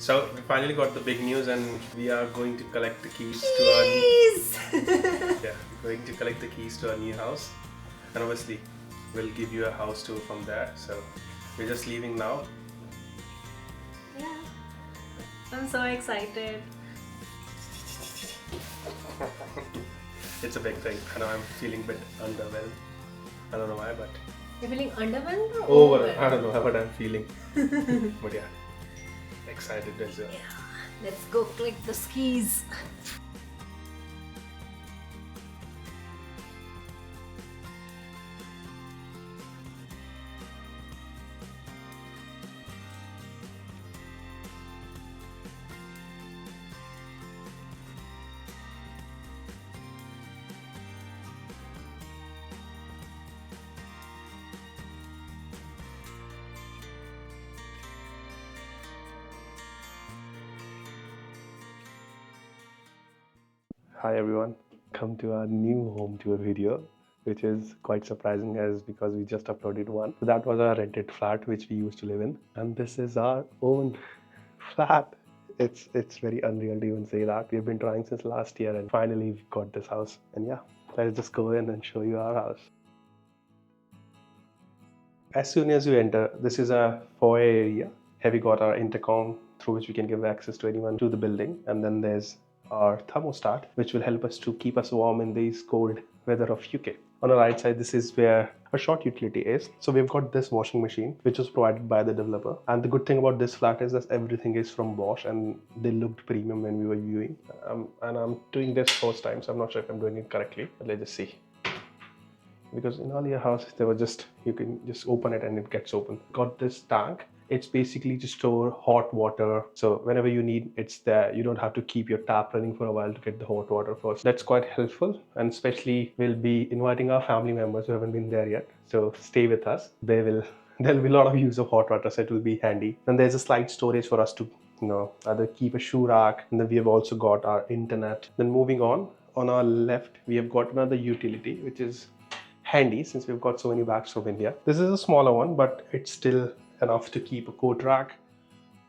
So we finally got the big news, and we are going to collect the keys to our yeah, we're going to collect the keys to our new house, and obviously we'll give you a house tour from there. So we're just leaving now. Yeah, I'm so excited. It's a big thing. I know I'm feeling a bit underwhelmed. I don't know why, but You're feeling underwhelmed or overwhelmed. I overwhelmed? don't know what I'm feeling, but yeah, excited as well. Yeah, let's go collect the skis. Hi everyone, come to our new home tour video, which is quite surprising as because we just uploaded one. So that was our rented flat which we used to live in, and this is our own flat. It's very unreal to even say that. We've been trying since last year and finally we got this house. And yeah, let's just go in and show you our house. As soon as you enter, this is a foyer area. Here we got our intercom through which we can give access to anyone to the building, and then there's our thermostat which will help us to keep us warm in these cold weather of UK. On the right side, this is where a short utility is. So we've got this washing machine which was provided by the developer, and the good thing about this flat is that everything is from Bosch and they looked premium when we were viewing. And I'm doing this first time, so I'm not sure if I'm doing it correctly, but let's just see. Because in all your houses they were just, you can just open it and it gets open. Got this tank. It's basically to store hot water, so whenever you need, it's there. You don't have to keep your tap running for a while to get the hot water first. That's quite helpful, and especially we'll be inviting our family members who haven't been there yet, so stay with us. There'll be a lot of use of hot water, so it will be handy. And there's a slight storage for us to either keep a shoe rack, and then we have also got our internet. Then moving on our left we have got another utility which is handy since we've got so many bags from India. This is a smaller one, but it's still enough to keep a coat rack,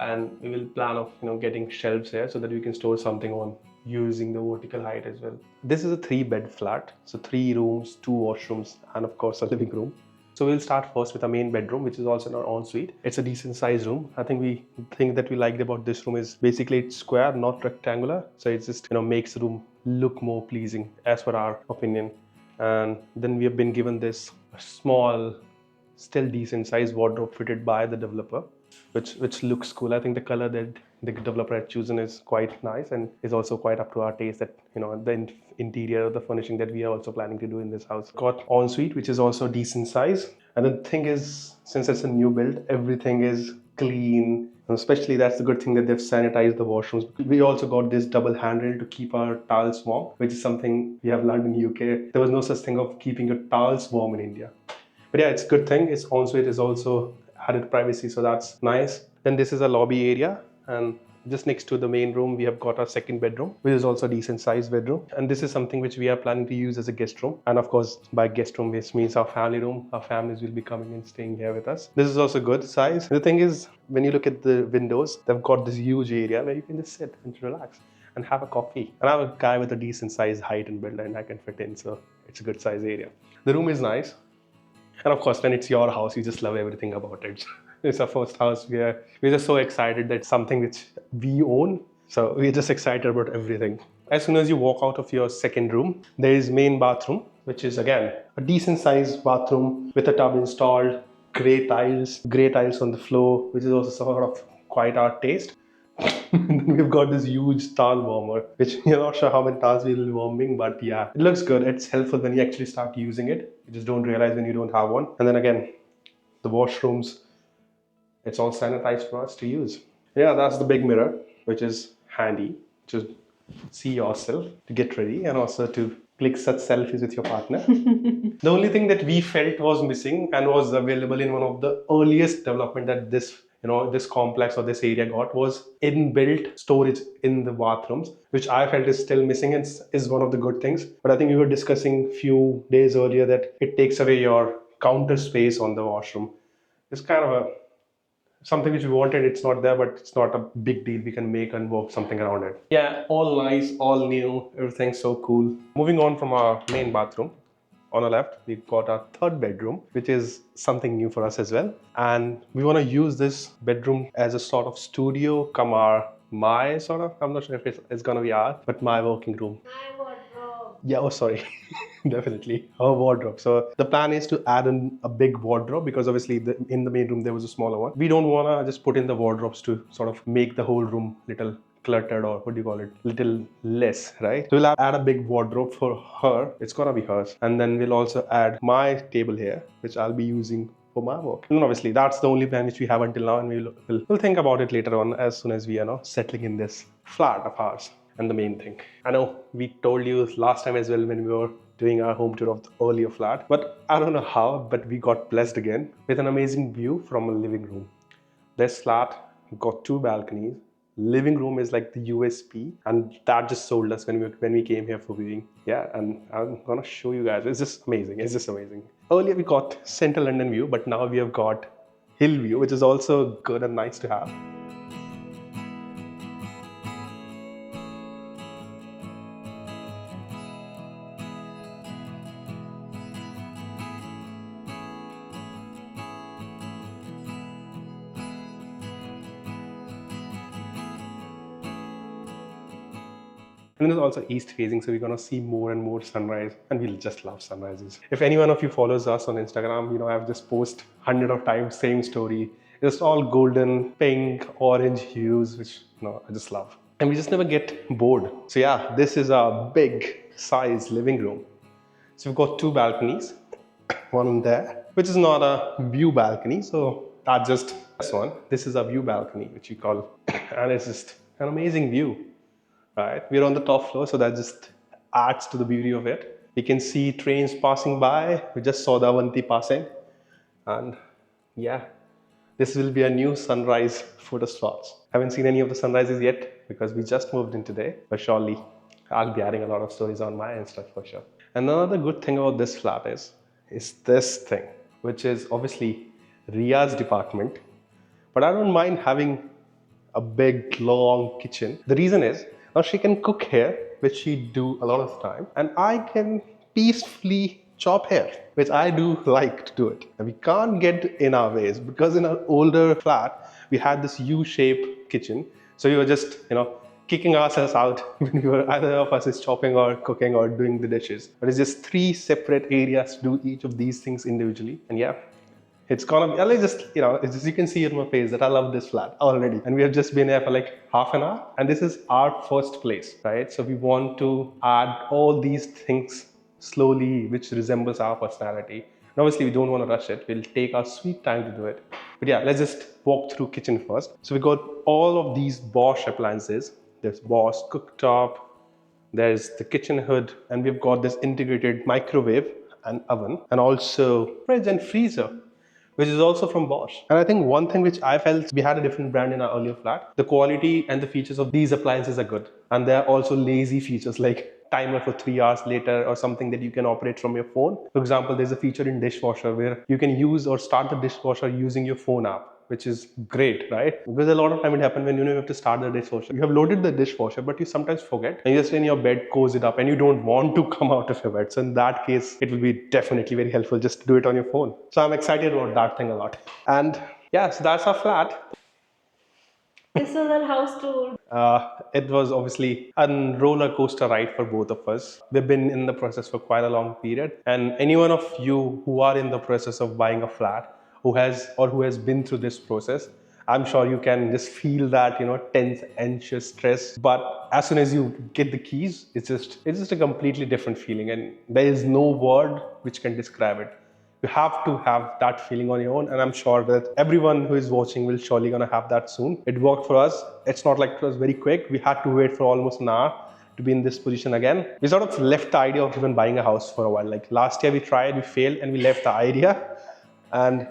and we will plan of getting shelves here so that we can store something on using the vertical height as well. This is a 3-bed flat, so 3 rooms, 2 washrooms, and of course a living room. So we'll start first with our main bedroom, which is also our ensuite. It's a decent sized room. I think the thing that we liked about this room is basically it's square, not rectangular. So it just makes the room look more pleasing as per our opinion. And then we have been given this small, still decent sized wardrobe fitted by the developer, which looks cool. I think the color that the developer had chosen is quite nice and is also quite up to our taste. That the interior, the furnishing that we are also planning to do in this house. Got ensuite, which is also decent size. And the thing is, since it's a new build, everything is clean. And especially that's the good thing that they've sanitized the washrooms. We also got this double handrail to keep our towels warm, which is something we have learned in UK. There was no such thing of keeping your towels warm in India. But yeah, it's a good thing. Its ensuite is also added privacy, so that's nice. Then this is a lobby area, and just next to the main room we have got our second bedroom, which is also a decent sized bedroom, and this is something which we are planning to use as a guest room. And of course, by guest room this means our family room. Our families will be coming and staying here with us. This is also good size. The thing is, when you look at the windows, they've got this huge area where you can just sit and relax and have a coffee. And I'm a guy with a decent size height and build, and I can fit in, so it's a good size area. The room is nice. And of course, when it's your house, you just love everything about it. It's our first house. We're just so excited that it's something which we own. So we're just excited about everything. As soon as you walk out of your second room, there is main bathroom, which is again a decent sized bathroom with a tub installed, grey tiles on the floor, which is also sort of quite our taste. Then we've got this huge towel warmer, which you're not sure how many towels we'll be warming, but yeah, it looks good. It's helpful when you actually start using it. You just don't realize when you don't have one. And then again, the washrooms, it's all sanitized for us to use. Yeah, that's the big mirror, which is handy to see yourself, to get ready, and also to click such selfies with your partner. The only thing that we felt was missing and was available in one of the earliest development that this complex or this area got was inbuilt storage in the bathrooms, which I felt is still missing and is one of the good things. But I think we were discussing few days earlier that it takes away your counter space on the washroom. It's kind of a something which we wanted, it's not there, but it's not a big deal. We can make and work something around it. Yeah, all nice, all new, everything's so cool. Moving on from our main bathroom, on our left, we've got our third bedroom, which is something new for us as well. And we want to use this bedroom as a sort of studio, come my sort of, I'm not sure if it's going to be our, but my working room. My wardrobe. Yeah, oh, sorry. Definitely. A wardrobe. So the plan is to add in a big wardrobe because obviously in the main room there was a smaller one. We don't want to just put in the wardrobes to sort of make the whole room little cluttered, or what do you call it, little less, right? So we'll add a big wardrobe for her. It's gonna be hers. And then we'll also add my table here, which I'll be using for my work. And obviously that's the only plan which we have until now, and we'll think about it later on as soon as we are settling in this flat of ours. And the main thing, I know we told you last time as well when we were doing our home tour of the earlier flat, but I don't know how, but we got blessed again with an amazing view from a living room. This flat got 2 balconies. Living room is like the USP, and that just sold us when we came here for viewing. Yeah, and I'm gonna show you guys. It's just amazing. It's just amazing. Earlier we got Central London view, but now we have got hill view, which is also good and nice to have. And there's also east facing, so we're gonna see more and more sunrise, and we'll just love sunrises. If any one of you follows us on Instagram, I've just posted hundreds of times same story. It's all golden, pink, orange hues, which I just love. And we just never get bored. So yeah, this is a big size living room. So we've got 2 balconies, one there, which is not a view balcony, so that's just this one. This is a view balcony, which you call, and it's just an amazing view. Right, we're on the top floor, so that just adds to the beauty of it. You can see trains passing by. We just saw the Avanti passing, and yeah, this will be a new sunrise photo spots. Haven't seen any of the sunrises yet because we just moved in today, but surely I'll be adding a lot of stories on my Insta for sure. And another good thing about this flat is this thing, which is obviously Ria's department, but I don't mind having a big long kitchen. The reason is, now she can cook here, which she do a lot of the time, and I can peacefully chop here, which I do like to do it. And we can't get in our ways because in our older flat, we had this U-shaped kitchen. So we were just, kicking ourselves out when we were either of us is chopping or cooking or doing the dishes. But it's just 3 separate areas to do each of these things individually. And yeah, it's gonna be, it's just, you can see in my face that I love this flat already. And we have just been here for like half an hour. And this is our first place, right? So we want to add all these things slowly, which resembles our personality. And obviously we don't want to rush it. We'll take our sweet time to do it. But yeah, let's just walk through kitchen first. So we got all of these Bosch appliances. There's Bosch cooktop, there's the kitchen hood, and we've got this integrated microwave and oven, and also fridge and freezer, which is also from Bosch. And I think one thing which I felt, we had a different brand in our earlier flat. The quality and the features of these appliances are good. And there are also lazy features like timer for 3 hours later or something that you can operate from your phone. For example, there's a feature in dishwasher where you can use or start the dishwasher using your phone app, which is great, right? Because a lot of time it happens when you have to start the dishwasher. You have loaded the dishwasher, but you sometimes forget, and you just in your bed, close it up, and you don't want to come out of your bed. So in that case, it will be definitely very helpful just to do it on your phone. So I'm excited about that thing a lot. And yeah, so that's our flat. This was our house tour. It was obviously a roller coaster ride for both of us. We've been in the process for quite a long period. And any one of you who are in the process of buying a flat, who has been through this process, I'm sure you can just feel that, tense, anxious, stress. But as soon as you get the keys, it's just a completely different feeling. And there is no word which can describe it. You have to have that feeling on your own, and I'm sure that everyone who is watching will surely gonna have that soon. It worked for us. It's not like it was very quick. We had to wait for almost an hour to be in this position again. We sort of left the idea of even buying a house for a while. Like last year we tried, we failed, and we left the idea. And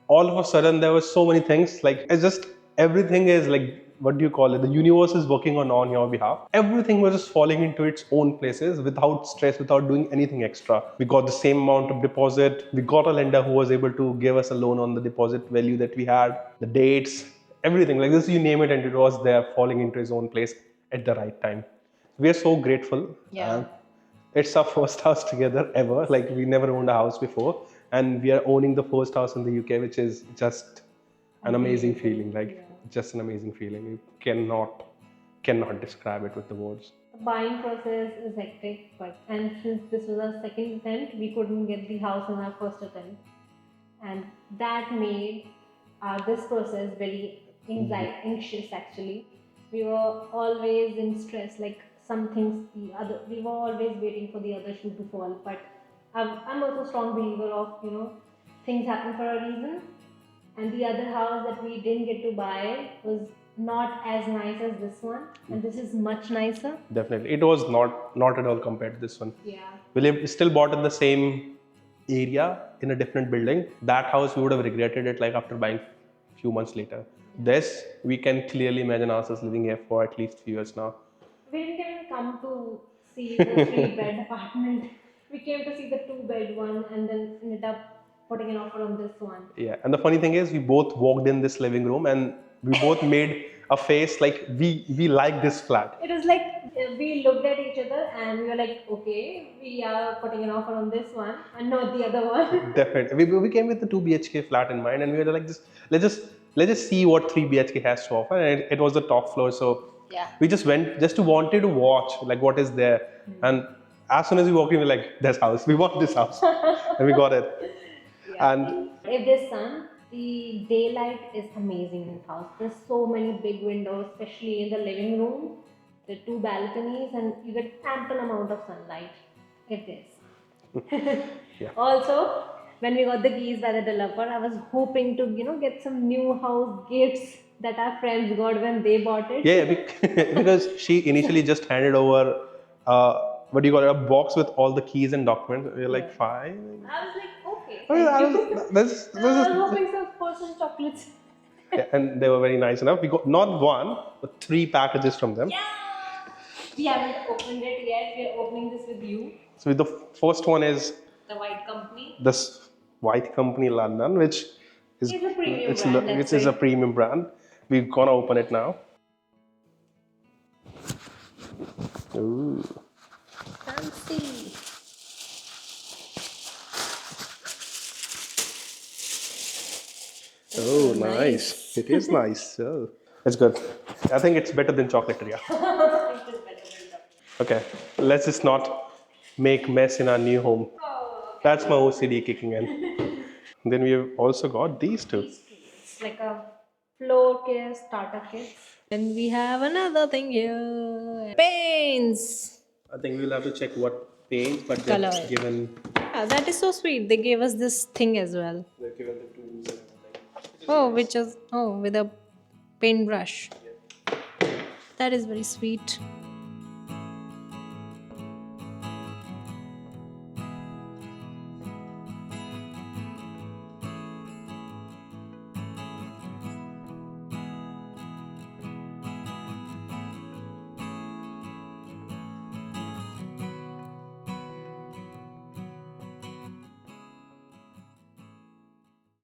all of a sudden there were so many things, like it's just everything is like, what do you call it, the universe is working on your behalf. Everything was just falling into its own places without stress, without doing anything extra. We got the same amount of deposit. We got a lender who was able to give us a loan on the deposit value that we had. The dates, everything like this, you name it, and it was there falling into its own place at the right time. We are so grateful. Yeah. It's our first house together ever. Like we never owned a house before, and we are owning the first house in the UK, which is just an amazing feeling. Like just an amazing feeling. You cannot describe it with the words. The buying process is hectic, but and since this was our second attempt, we couldn't get the house in our first attempt, and that made this process very anxious. Actually, we were always in stress. Like some things, we were always waiting for the other shoe to fall. But I'm also a strong believer of things happen for a reason, and the other house that we didn't get to buy was not as nice as this one, and this is much nicer. Definitely, it was not at all compared to this one. Yeah. We lived still bought in the same area in a different building. That house we would have regretted it like after buying few months later. This we can clearly imagine ourselves living here for at least few years now. We didn't even come to see the 3-bed apartment. We came to see the 2-bed one and then ended up putting an offer on this one. Yeah, and the funny thing is we both walked in this living room and we both made a face like we like this flat. It was like we looked at each other and we were like, okay, we are putting an offer on this one and not the other one. Definitely, we came with the 2 BHK flat in mind, and we were like, let's just see what 3 BHK has to offer, and it was the top floor, so Yeah. we just went just to wanted to watch like what is there, and as soon as we walked in, we were like, this house, we want this house, and we got it. Yeah. And If there's sun, the daylight is amazing in the house. There's so many big windows, especially in the living room. The 2 balconies, and you get ample amount of sunlight. If there's. Yeah. Also, when we got the keys by the developer, I was hoping to get some new house gifts that our friends got when they bought it. yeah, because she initially just handed over what do you call it, a box with all the keys and documents. We were like, fine. I was like, okay. I mean, Thank you. this I was is hoping for some chocolates. yeah, and they were very nice enough. We got not 1 but 3 packages from them. Yeah. We haven't opened it yet. We are opening this with you. So the first one is The white company. this white company London, which is It's a premium brand, which that's is a right. premium brand. We're gonna open it now. Ooh. Fancy. Oh, nice. It is nice. Oh, it's good. I think it's better than chocolate Ria. Okay, let's just not make mess in our new home. That's my OCD kicking in. Then we've also got these two. It's like a floor kit, starter kit. And we have another thing here. Paints. I think we'll have to check what paints, but Color. they've given Yeah, that is so sweet. They gave us this thing as well. the tools and everything. Oh, with a paintbrush. That is very sweet.